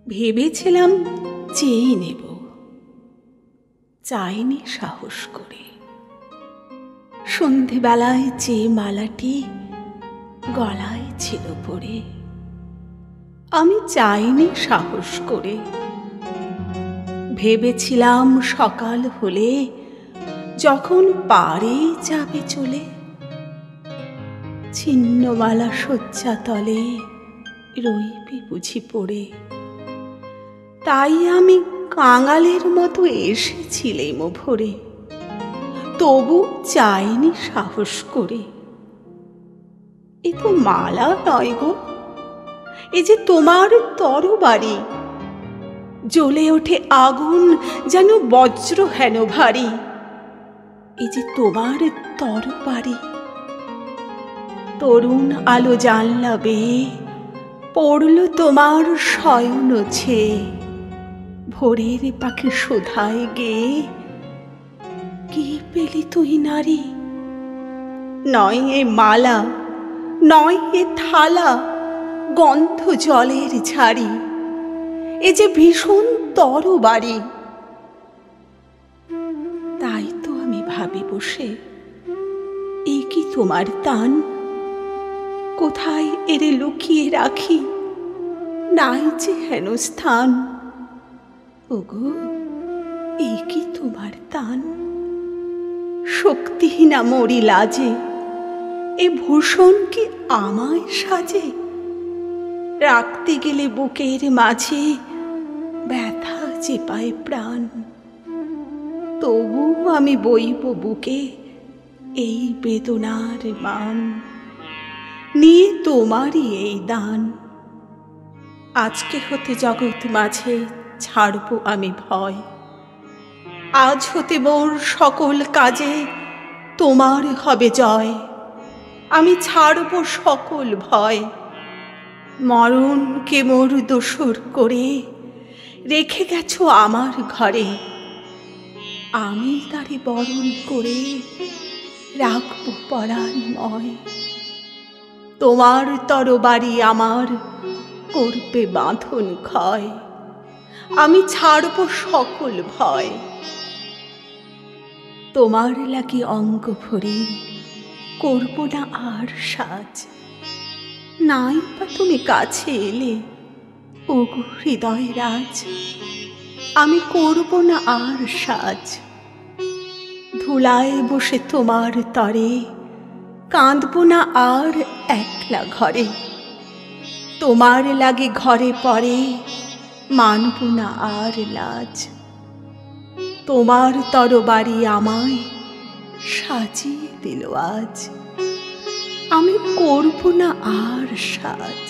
ভেবেছিলাম চেয়ে নেব, চাইনি সাহস করে। সন্ধেবেলায় যে মালাটি গলায় ছিল পড়ে, আমি চাইনি সাহস করে। ভেবেছিলাম সকাল হলে যখন পারে যাবে চলে, ছিন্নমালা শয্যা তলে রইবি বুঝি পড়ে। তাই আমি কাঙালের মতো এসেছিলেম ভোরে, তবু চাইনি সাহস করে। এ তো মালা নয় গো, এ যে তোমার তরবারি। জ্বলে ওঠে আগুন যেন বজ্র হেন ভারী, এ যে তোমার তরবারি। তরুণ আলো জানলা বেয়ে পড়ল তোমার শয়ন ছেয়ে, ভোরের পাখি শোধায় গেয়ে, কি পেলি তুই নারী? নয় এ মালা, নয় এ থালা, গন্ধ জলের ঝাড়ি, এ যে ভীষণ তরবারি। তাই তো আমি ভাবি বসে, এ কি তোমার তান? কোথায় এরে লুকিয়ে রাখি, নাই যে হেন স্থান। ওগো, এ কি তোমার তান? শক্তিহীনা মরি লাজে, এ ভূষণ কি আমায় সাজে? রাখতে গেলে বুকের মাঝে ব্যথা চেপায় প্রাণ, তবু আমি বইব বুকে এই বেদনার মান, নিয়ে তোমারই এই দান। আজকে হতে জগৎ মাঝে ছাড়ব আমি ভয়, আজ হতে মোর সকল কাজে তোমার হবে জয়। আমি ছাড়ব সকল ভয়, মরণকে মোর দোসর করে রেখে গেছো আমার ঘরে। আমি তারে বরণ করে রাখব পরাণময়। তোমার তরবারি আমার করবে বাঁধন ক্ষয়, আমি ছাড়ব সকল ভয়। তোমার লাগি অঙ্গ ভরে করব না আর সাজ, নাই বা তুমি কাছে এলে ওগো হৃদয় রাজ। আমি করব না আর সাজ, ধুলায় বসে তোমার তরে কাঁদব না আর একলা ঘরে। তোমার লাগে ঘরে পরে মানব না আর লাজ। তোমার তরবারি আমায় সাজিয়ে দিল আজ, আমি করব না আর সাজ।